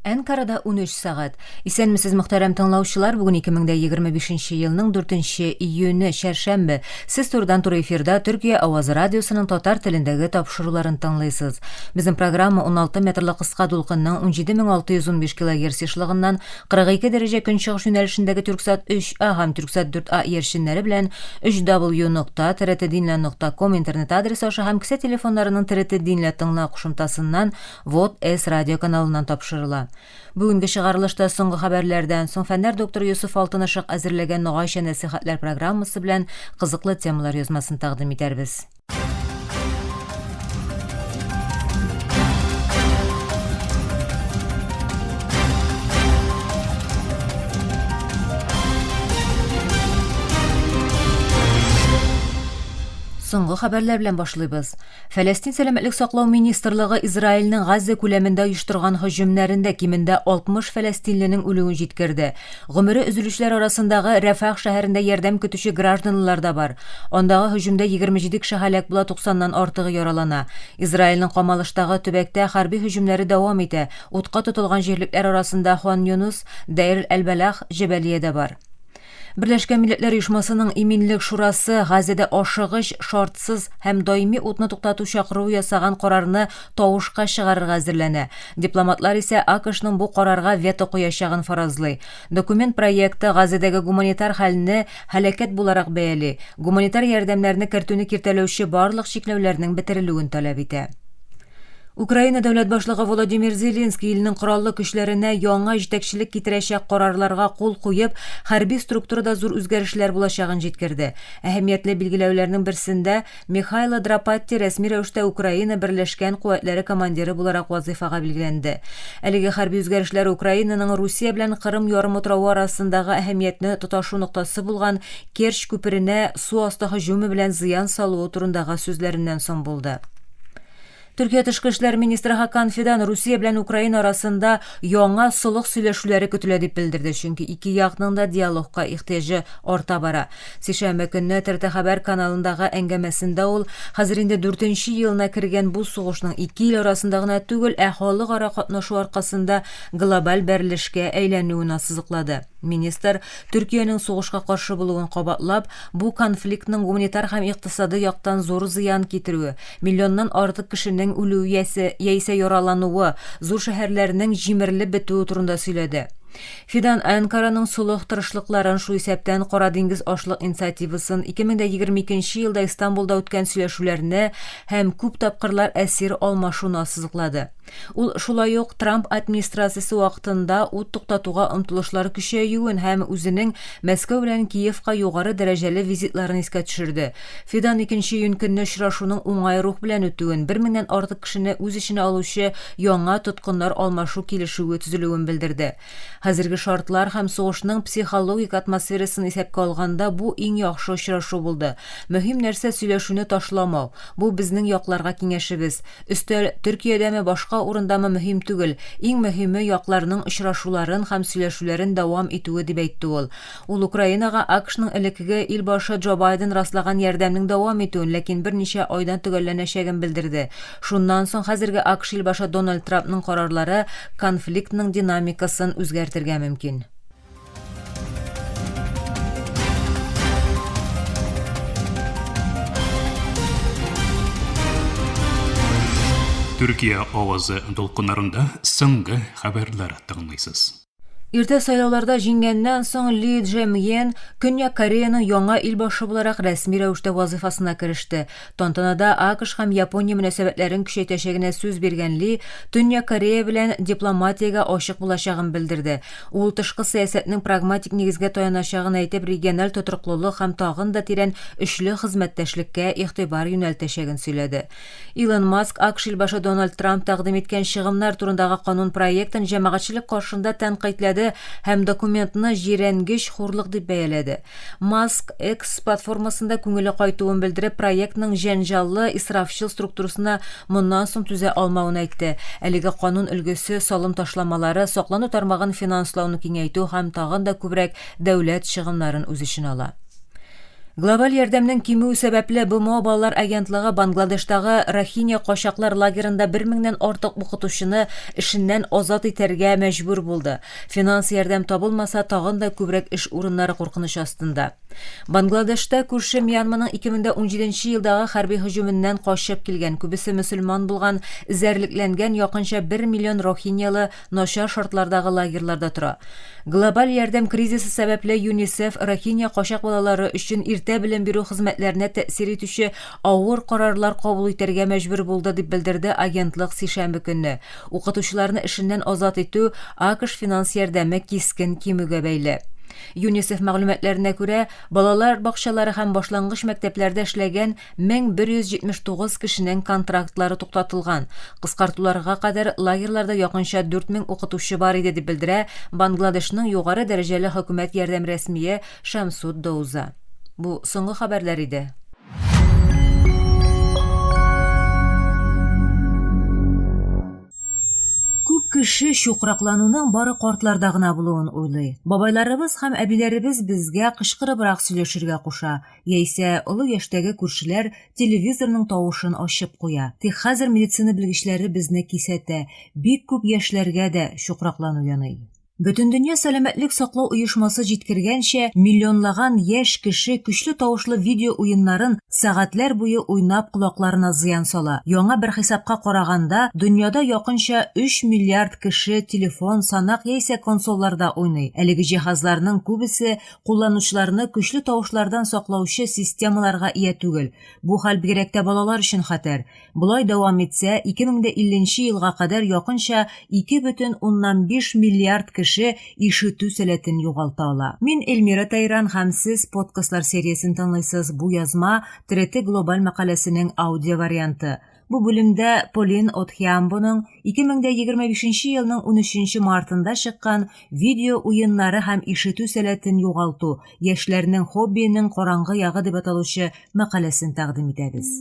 Анкарада 13 сағат. Исәнмесез мөхтәрәм тыңлаучылар, бүген 2025 елның 4 июне шәршәмбе. Сез турыдан-туры эфирда Төркия Авазы радиосының татар телендәге тапшыруларын тыңлыйсыз. Безнең программа 16 метрлы кыска дулкынның 17615 кГц ешлыгыннан 42 дәрәҗә көнчыгыш юнәлешендәге Түрксат 3А һәм Түрксат 4А ершеннәре белән 3w.trdinla.com интернет адресы аша һәм кесә телефоннарының TRT Dinla тыңла кушымтасыннан Вот С радио каналыннан тапшырыла. Бүгенге чыгарылышта соңгы хәбәрләрдән соң фәннәр докторы Юсуф Алтынышык әзерләгән Ногайча нәсихәтләр программасы белән кызыклы темалар язмасын тәкъдим итәрбез. Соңгы хәбәрләр белән башлыйбыз. Фәләстин сәламәтлек саклау министрлыгы Израильнең Газа күләмендә оештырган һөҗүмнәрендә кимендә 60 фәләстинленең үлүен җиткерде. Гомере өзелүчләр арасындагы Рафах шәһәрендә ярдәм көтүче гражданлар да бар. Андагы һөҗүмдә 27 кеше һәлак була, 90ннан артыгы яралана. Израильнең Камалыштагы төбәктә хәрби һөҗүмнәре дәвам итә. Утка тотылган җирлекләр арасында Хан Юнус, Даир әл-Балах, Җәбәлиядә бар. Берләшкән Милләтләр Оешмасының Иминлек шурасы Газада ашыгыч, шартсыз һәм даими утны туктату чакыруы ясаган карарны тавышка чыгарырга әзерләнә. Дипломатлар исә АКШның бу карарга вето куячагын фаразлый. Документ проекты Газадагы гуманитар хәлне һәлакәт буларак бәяли. Гуманитар ярдәмнәрне кертүне киртәләүче барлык чикләүләрнең бетерелүен таләп итә. Украина дәүләт башлыгы Володимир Зеленский илнең кораллы көчләренә яңа җитәкчелек китерәчәк карарларга кул куеп, хәрби структурада зур үзгәрешләр булачагын җиткерде. Әһәмиятле билгеләүләрнең берсендә Михайло Драпатти рәсми рәвештә Украина берләшкән куәтләре командиры буларак вазифага билгеләнде. Әлеге хәрби үзгәрешләр Украинаның Русия белән Кырым ярымутравы арасындагы әһәмиятле тоташу ноктасы булган Керчь күперенә су асты һөҗүме белән зыян салуы турындагы сүзләреннән соң булды. Төркия тышкы эшләр министры Хакан Фидан Русия белән Украина арасында яңа солых сөйләшүләре көтелә дип белдерде, чөнки ике якның да диалогка ихтыяҗы арта бара. Сишәмбе көнне ТРT хәбәр каналындагы әңгәмәсендә ул хәзер инде 4нче елына кергән бу сугышның ике ил арасында гына түгел, халыкара катнашу аркасында глобаль берлешкә әйләнүен сызыклады. Министр Төркиянең сугышка каршы булуын кабатлап, бу конфликтның гуманитар һәм икътисади яктан зур зыян китерүе, миллионнан артык кешенең үлүе яисә яралануы, зур шәһәрләрнең җимерелеп бетүе турында сөйләде. Фидан Анкараның сулых тырышлыкларын шу исәптән Кара диңгез ашлык инициативасын 2022 елда Истанбулда үткән сөйләшүләрне һәм күп тапкырлар әсир алмашуны сызыклады. Ул шулай ук Трамп администрациясе вакытында ут туктатуга омтылышлар көчәюен һәм үзенең Мәскәү белән Киевка югары дәрәҗәле визитларын искә төшерде. Фидан 2нче июнь көнне очрашуның уңай рух белән үтүен, 1000ннән артык кешене үз эченә алучы яңа тоткыннар алмашу килешүе төзелүен белдерде. Хәзерге шартлар һәм сугышның психологик атмосферасын исәпкә алганда бу иң яхшы очрашу булды. Мөһим нәрсә сөйләшүне ташламау. Бу безнең якларга киңәшебез. Өстәл Төркиядәме башка урындамы мөһим түгел. Иң мөһиме якларның очрашуларын һәм сөйләшүләрен дәвам итүе дип әйтте ул. Ул Украинага АКШның элеккеге илбашы Джо Байден раслаган ярдәмнең дәвам итүен, ләкин берничә айдан төгәлләнәчәген белдерде. Шуннан соң хәзерге АКШ илбашы Дональд Трампның карарлары конфликтның динамикасын үзгәртергә мөмкин. Төркия авазы дулкыннарында соңгы хәбәрләр тыңлыйсыз. Иртә сайлауларда җиңгәннән соң Ли Джемьен Көньяк Кореяның яңа илбашы буларак рәсми рәвештә вазифасына кереште. Тантанада АКШ һәм Япония мөнәсәбәтләрен көчәйтәчәгенә сүз биргән Ли Төньяк Корея белән дипломатиягә ачык булачагын белдерде. Ул тышкы сәясәтнең прагматик нигезгә таяначагын әйтеп, региональ тотрыклылык һәм тагын да тирән эшле хезмәттәшлеккә игътибар юнәлтәчәген сөйләде. Илон Маск АКШ илбашы Дональд Трамп тәкъдим иткән чыгымнар турындагы канун проектын җәмәгатьчелек каршында тәнкыйтьләде һәм документны җирәнгеч хурлык дип бәяләде. Маск X платформасында күңеле кайтуын белдереп, проектның җәнҗаллы, исрафчыл структурасына моннан соң түзә алмавын әйтте. Әлеге канун өлгесе салым ташламалары, саклану тармагын финанслауны киңәйтү һәм тагын да күбрәк дәүләт чыгымнарын үз иченә ала. Глобаль ярдәмнең кимүе сәбәпле БМО балалар агентлыгы Бангладештагы Рохинья качаклар лагерында 1000-нән артык укытучыны эшеннән азат итәргә мәҗбүр булды. Финанс ярдәм табылмаса, тагын да күбрәк эш урыннары куркыныч астында. Бангладешта күрше Мьянманың 2017 елдагы хәрби һөҗүменнән качып килгән, күбесе мөселман булган, зәрлекләнгән якынча 1 миллион рохиньялы начар шартлардагы лагерьларда тора. Глобаль ярдәм кризисы сәбәпле ЮНИСЕФ Рохинья качак балалары өчен иртә белем бирү хезмәтләренә тәэсир итүче авыр карарлар кабул итәргә мәҗбүр булды дип белдерде агентлык сишәмбе көнне. Укытучыларны эшеннән азат итү АКШ финанс ярдәме кискен кимүгә бәйле. ЮНИСЕФ мәгълүматларына күрә, балалар бакчалары һәм башлангыч мәктәпләрдә эшләгән 1179 кешенең контрактлары туктатылган. Кыскартуларга кадәр лагерьларда якынча 4000 укытучы бар иде дип белдерә Бангладешның югары дәрәҗәле хөкүмәт ярдәм рәсмие Шамсуд Доуза. Бу соңгы хәбәрләр иде. Күп кеше шукраклануның бары картларда гына булуын уйлый. Бабайларыбыз һәм әбиләребез безгә кычкырыбрак сөйләшергә куша, яисә олы яшьтәге күршеләр телевизорның тавышын ачып куя. Тик хәзер медицина белгечләре безне кисәтә, бик күп яшьләргә дә шукраклану яный. Бөтендөнья сәламәтлек саклау оешмасы җиткергәнчә, миллионлаган яшь кеше көчле тавышлы видео уеннарын сәгатьләр буе уйнап колакларына зыян сала. Яңа бер хисапка караганда, дөньяда якынча 3 миллиард кеше телефон, санак яисә консольларда уйный. Әлеге җиһазларның күбесе кулланучыларны көчле тавышлардан саклаучы системаларга ия түгел. Бу хәл бигрәк тә балалар өчен хәтәр. Булай дәвам итсә, 2050 елга кадәр якынча 2,5 миллиард кеше ишетү сәләтен югалта ала. Мин Эльмира Тайран һәм сез подкастлар сериясен тыңлыйсыз. Бу язма Трети глобаль мәкаләсенең аудио варианты. Бу бүлемдә Полин Отхиамбоның 2025 елның 13 мартында чыккан видео уеннары һәм ишетү сәләтен югалту, яшьләрнең хоббиенең караңгы ягы дип аталучы мәкаләсен тәкъдим итәбез.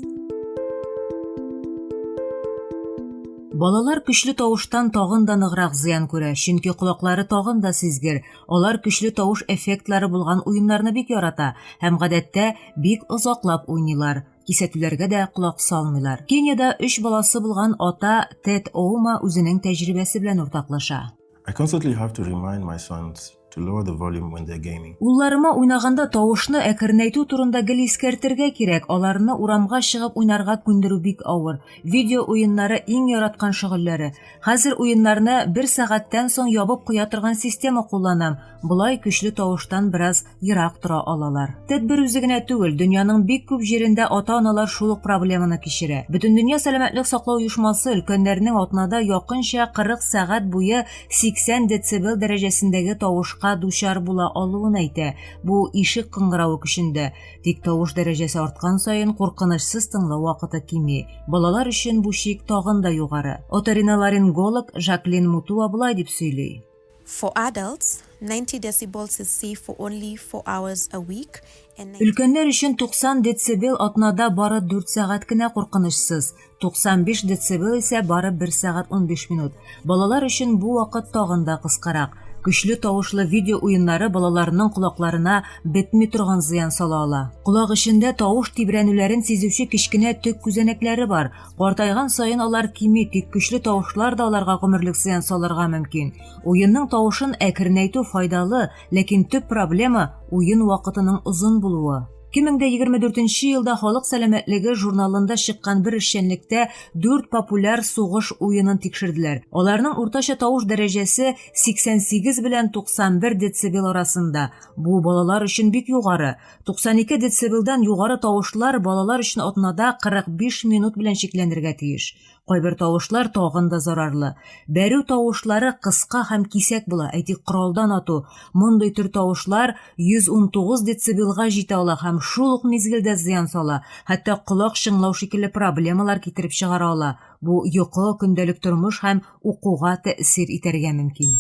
Балалар көчле тавыштан тагын да ныграк зыян күрә, чөнки колаклары тагын да сизгер. Алар көчле тавыш эффектлары булган уеннарны бик ярата һәм гадәттә бик озаклап уйныйлар. Кисәтүләргә дә колак салмыйлар. Кенияда 3 баласы булган ата Тед Оума үзенең тәҗрибәсе белән уртаклаша. I constantly have to remind my sons to lower the volume when they're gaming. Улларыма уйнаганда тавышны әкренәйтү турында гел искәртергә кирәк. Аларны урамга чыгып уйнарга күндерү бик авыр. Видео уеннары иң яраткан шөгыльләре. Хәзер уеннарны 1 сәгатьтән соң ябып куя торган система кулланам. Булай көчле тавыштан бераз ерак тора алалар. Тәдбир үзе генә түгел, дөньяның бик күп җирендә ата-аналар шул ук проблеманы кичерә. Бөтендөнья сәламәтлек саклау оешмасы өлкәннәрнең атнада якынча 40 сәгать буе 80 децибел дәрәҗәсендәге тавышка дучар була алуын әйтә. Бу ишек кыңгырауы көчендә. Тик тавыш дәрәҗәсе арткан саен куркынычсыз тыңлау вакыты кими. Балалар өчен бу шик тагын да югары. Оториноларинголог Жаклин Мутуа булай дип сөйли. For adults, 90 decibels is safe for only 4 hours a week. Өлкәннәр өчен 90 децибел атнада бары 4 сәгать кенә куркынычсыз. 95 децибел исә бары 1 сәгать 15 минут. Балалар өчен бу вакыт тагын да кыскарак. Көчле тавышлы видео уеннары балаларның колакларына бетми торган зыян сала ала. Колак эчендә тавыш тибрәнүләрен сизүче кичкенә төк күзәнәкләре бар. Картайган саен алар кими, тик көчле тавышлар да аларга гомерлек зыян салырга мөмкин. Уенның тавышын әкренәйтү файдалы, ләкин төп проблема уен вакытының узын булуы. 2024 елда Халык сәламәтлеге журналында чыккан бер эшчәнлектә 4 популяр сугыш уенын тикшерделәр. Аларның уртача тавыш дәрәҗәсе 88 белән 91 децибел арасында. Бу балалар өчен бик югары. 92 децибелдан югары тавышлар балалар өчен атнада 45 минут белән чикләнергә тиеш. Кайбер тавышлар тагын да зарарлы. Бәрү тавышлары кыска һәм кисәк була, әйтик коралдан ату. Мондый төр тавышлар 119 децибелга җитә ала һәм шул ук мизгелдә зыян сала. Хәтта колак шыңлау шикелле проблемалар китереп чыгара ала. Бу йокы, көндәлек тормыш һәм укуга тәэсир итәргә мөмкин.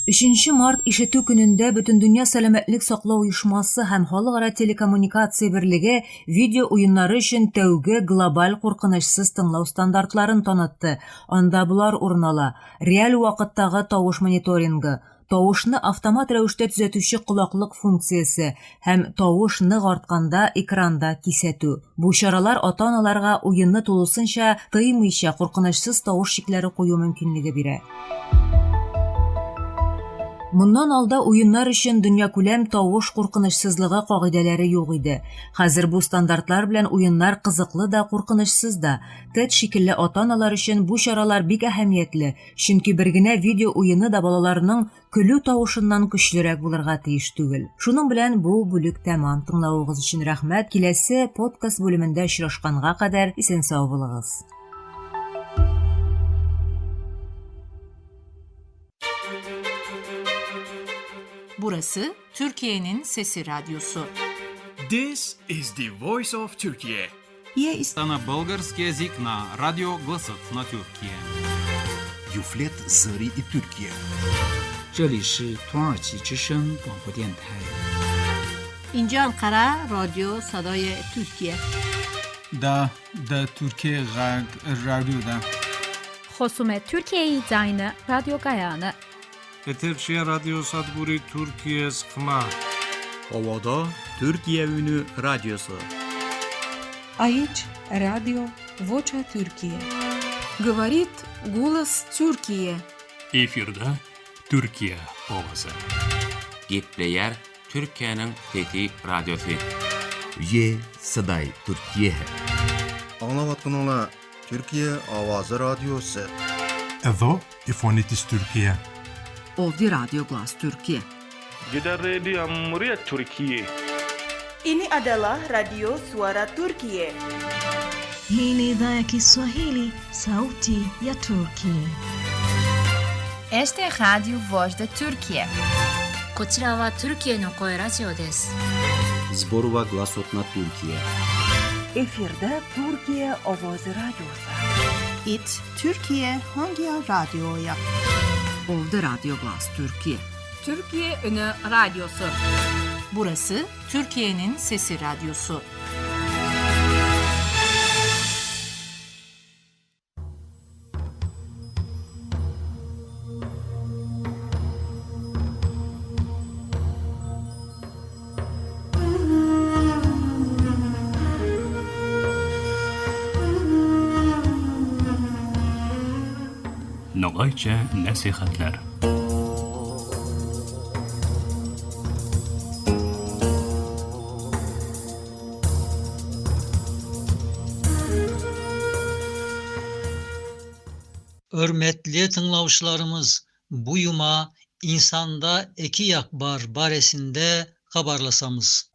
3 март ишетү көнендә Бөтендөнья сәламәтлек саклау оешмасы һәм Халыкара телекоммуникация берлеге видео уеннары өчен тәүге глобаль куркынычсыз тыңлау стандартларын танытты. Анда булар урын ала: реаль вакыттагы тавыш мониторингы, тавышны автомат рәвештә төзәтүче колаклык функциясе һәм тавыш нык артканда экранда кисәтү. Бу чаралар ата-аналарга уенны тулысынча тыймыйча куркынычсыз тавыш шикләре кую мөмкинлеге бирә. Моннан алда уеннар өчен дөньякүләм тавыш куркынычсызлыгы кагыйдәләре юк иде. Хәзер бу стандартлар белән уеннар кызыклы да, куркынычсыз да. Тед шикелле ата-аналар өчен бу чаралар бик әһәмиятле, чөнки бер генә видео уены да балаларның көлү тавышыннан көчлерәк булырга тиеш түгел. Шуның белән бу бүлек тәмам. Тыңлавыгыз өчен рәхмәт. Киләсе подкаст бүлемендә очрашканга кадәр исән-сау булыгыз. Burası Türkiye'nin Sesi Radyosu. This is the voice of Turkey. На български език на радио Гласът на Türkiye. Юфлет Зари и Türkiye. 这里是土耳其之声广播电台。 اینجا انقره رادیو صدای ترکیه. Da Türkiye radyoda. خصوم ترکیه زاین رادیو گایانه. Eterşehir Radyo Sadburi Türkiye Sıkma. Ovada Türkiye Ünü Radyosu. Aici Radio Vocea Türkiye. Говорит голос Türkiye. Efirde Türkiye ovozi. Gepleyer Türkiye'nin fethi radyosu. Ye Saday Türkiye. Anlavatkanlar Türkiye Avazı Radyosu. Εδώ η φωνή της Τουρκία. Ovdi Radyo Glas Türkiye. Gider Radio Muria Türkiye. Ini adalah Radio Suara Turkiye. Hii ni idhaa ya Kiswahili, Sauti ya Turkiye. Este es Radio Voz de Turkiye. こちらはトルキエの声ラジオです。 Zborova Glasot na Türkiye. Efirde Türkiye Ovozi Radyosu. It Türkiye hangi radyoya? Ovdi Radyo Glas Türkiye. Türkiye Ünü Radyosu. Burası Türkiye'nin Sesi Radyosu. Noğayça nasihatler. Hörmetli tınlavuşlarımız, bu yuma insanda eki yak bar baresinde habarlasamız.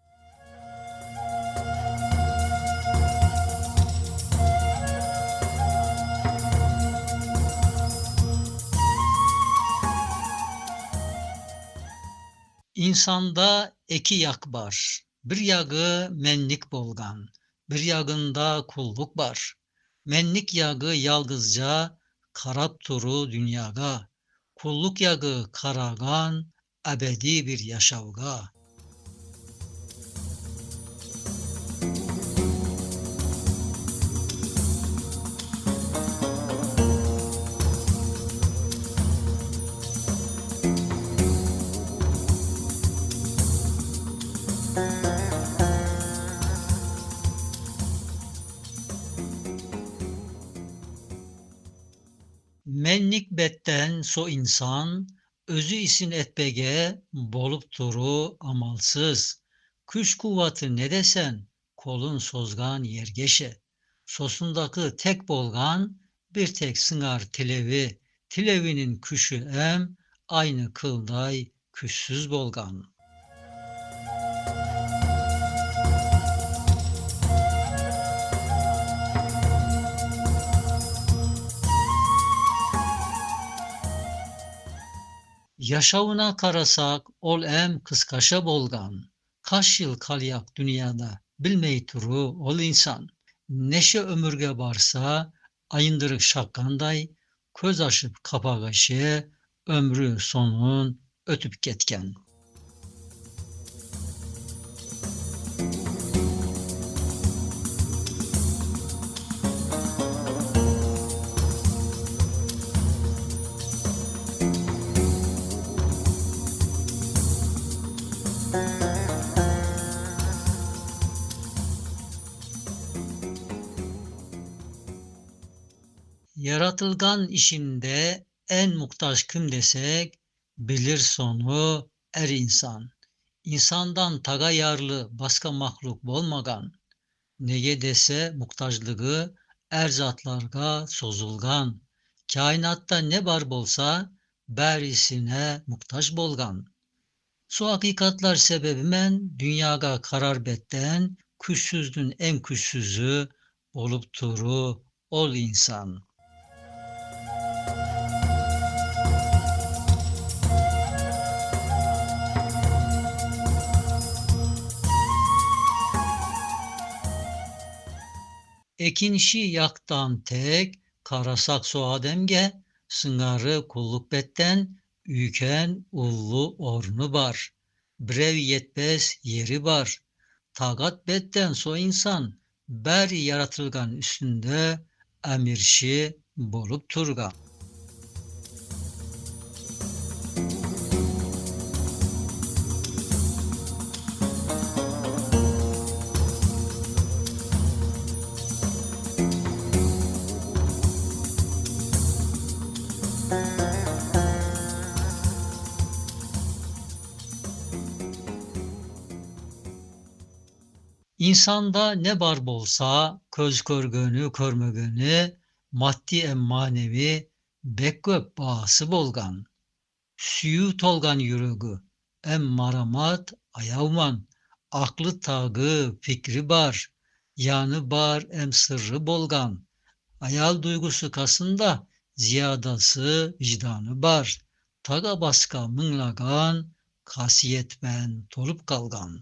İnsanda eki yak bar. Bir yağı menlik bolgan, bir yağında kulluk bar. Menlik yağı yalgızca karap turu dünyaga, kulluk yağı karagan, ebedi bir yaşavga. Menlik betten so insan, özü isin etbege, bolup duru amalsız. Küş kuvvatı ne desen, kolun sozgan yergeşe. Sosundaki tek bolgan, bir tek sıngar tilevi. Tilevinin küşü em, aynı kılday, küşsüz bolgan. Yaşavına karasak ol em kıskaşa bolgan. Kaç yıl kalyak dünyada bilmey turu ol insan. Neşe ömürge barsa ayındırık şakkanday köz açıp kapagaşı ömrü sonun ötüp ketken. Yaratılgan işinde en muhtaç kim desek, bilir sonu er insan. İnsandan taga yarlı başka mahluk bolmagan. Nege dese muhtaçlığı er zatlarga sozulgan. Kainatta ne bar bolsa berisine muhtaç bolgan. Su hakikatlar sebebimen dünyaga karar betten küşsüzdün en küşsüzü olup turu ol insan. Ekinşi yaktan tek, karasak soğademge, sıngarı kulluk betten, üken ullu ornu bar. Brev yetmez yeri bar. Tagat betten so insan, ber yaratılgan üstünde, emirşi bolup turgan. İnsanda ne bar bolsa, köz körgönü, körmögönü, maddi em manevi, bekköp bağısı bolgan. Süyü tolgan yürügü, em maramat, ayavman, aklı tağı, fikri bar, yanı bar, em sırrı bolgan. Ayal duygusu kasında, ziyadası, vicdanı bar. Taga baska mыңlagan, kasiyetmen tolup kalgan.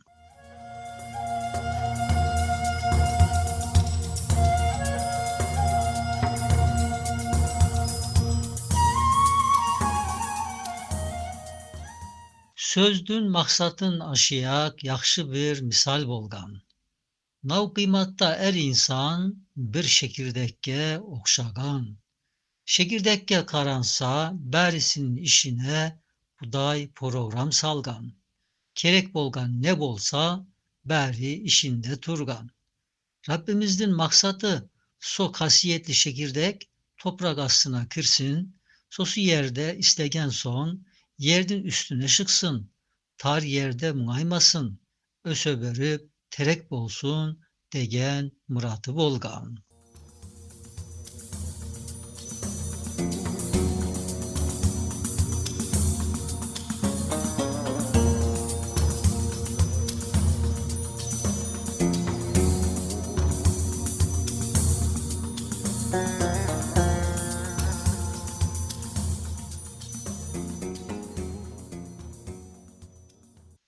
Sözdün maksatın aşıyak yakşı bir misal bolgan. Nav kıymatta er insan bir şekirdekke okşagan. Şekirdekke karansa berisinin işine Huday program salgan. Kerek bolgan ne bolsa beri işinde turgan. Rabbimizin maksatı so kasiyetli şekirdek toprak astına kırsın, sosu yerde istegen son, yerdin üstüne şıksın, tar yerde muaymasın, ösöbörüp terek bolsun, degen muratı bolgan.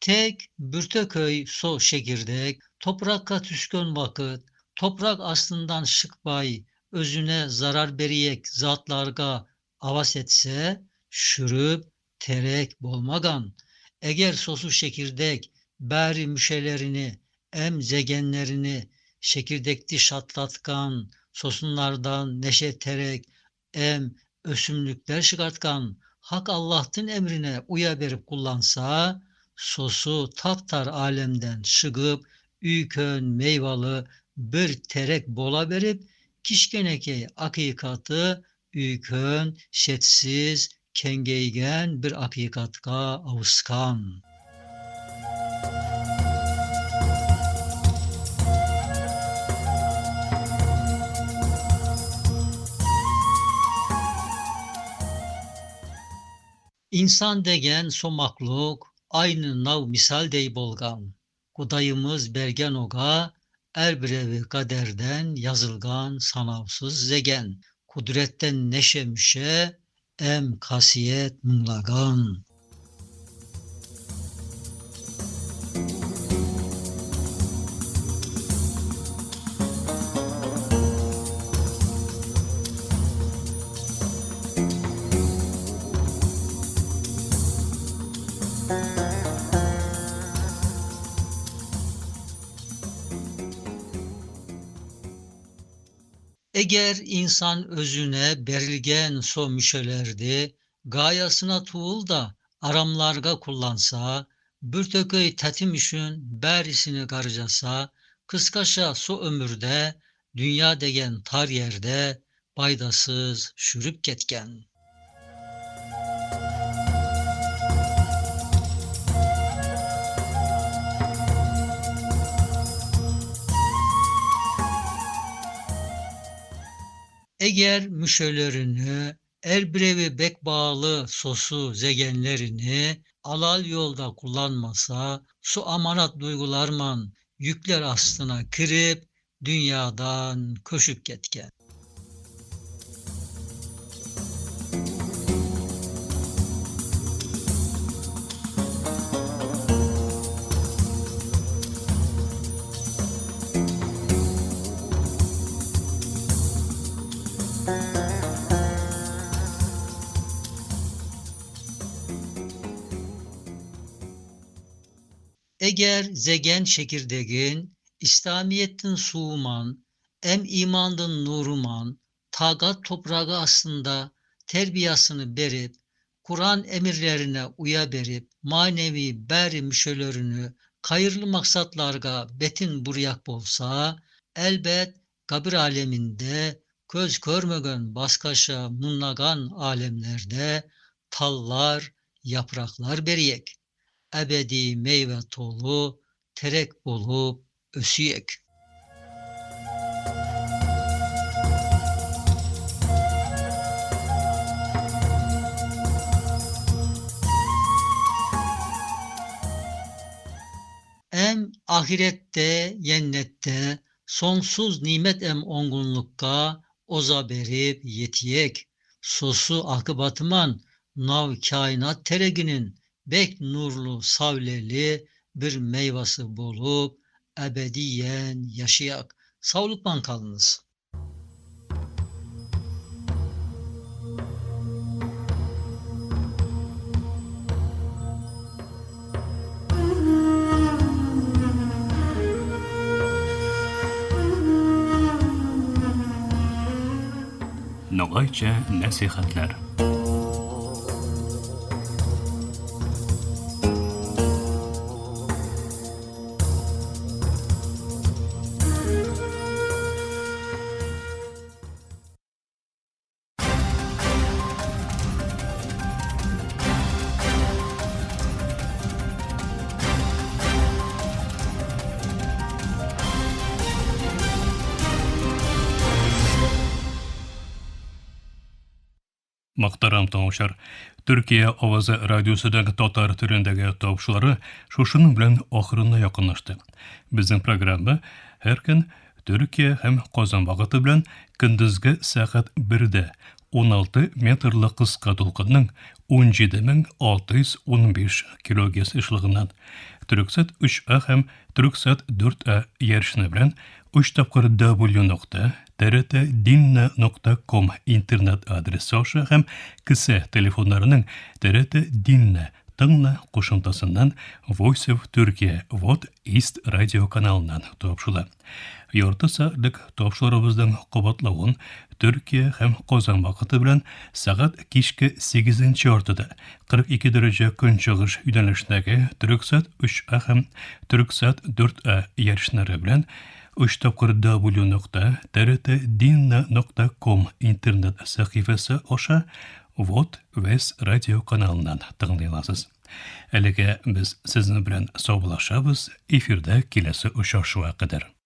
Tek Bürteköy so şekirdek, toprakka tüskön vakit, toprak aslından şıkbay, özüne zarar beriyek zatlarga avas etse, şürüp terek bolmagan. Eğer sosu şekirdek, beri müşelerini, em zegenlerini, şekirdekti şatlatkan, sosunlardan neşe terek, em ösümlükler çıkartkan, hak Allah'ın emrine uya berip kullansa, sosu taptar alemden çıkıp, üykön meyvalı bir terek bola berip, kişkeneke akikatı üykön şetsiz kengeygen bir akikatka avuskan. İnsan degen so makluk, aynı nav misal dey bolgan. Kudayımız bergen oga, er birevi kaderden yazılgan sanavsız zegen. Kudretten neşe müşe, em kasiyet mınlagan. Eğer insan özüne berilgen so müşelerdi, gayasına tuğul da aramlarga kullansa, Bürtököy tetim üçün bärisini garjasa, kıskaşa so ömürde, dünya degen tar yerde, baydasız şürüp ketken. Eğer müşölerini, erbirevi bek bağlı sosu zegenlerini alal yolda kullanmasa, su amanat duygularman yükler aslına kirip, dünyadan köşüp ketken. Eğer zegen çekirdeğin, İslamiyettin suğuman, em imandın nuruman, tagat toprağı aslında terbiyasını berip, Kur'an emirlerine uya berip, manevi beri müşölerini hayırlı maksatlarga betin buryak bolsa, elbet kabir aleminde, köz körmögen baskaşa munlagan alemlerde, tallar, yapraklar beriyek. Ebedi meyve tolu, terek bulup ösüyek. Em ahirette, yennette, sonsuz nimet em ongunlukka, oza berip yetiyek. Sosu akıbatıman, nav kainat tereginin, bek nurlu, savleli bir meyvası bulup ebediyen yaşayak. Sağlıkla kalınız. Nogayça nasihatler. Muhtaram tamaşar, Türkiye Avazı Radyosu'daki Tatar türündeki topşuları şuşunun bilen ahırına yakınlaştı. Bizim programda her gün Türkiye hem Kazan vaqti bilen gündüzgi saat 1'de 16 metrli kıska dolqınның 17.615 kHz ışığından Türksat 3A hem Türksat 4A yarışını bilen 3 tapqır w.trt.dinna.com internet adresi aşağı hem kısa telefonlarının TRT Dinna Tыңla qo'shimtasidan Voice of Turkey What East radio kanalidan topshula. Yorta saatlik topshularımızdan qabatlawun Türkiye hem Qozon vaqti bilan saat kechki 8:ortada 42 daraja kunchig'ish yo'nalishidagi Türksat 3A hem Türksat 4A yarışları bilan 3 w.trt.dinna.com internet sahifasi aşağı Vot West radio kanalidan tinglaysiz. Әлегә biz sizni bilan sog'lashamiz. Efirda kelasi uchrashuv qadar.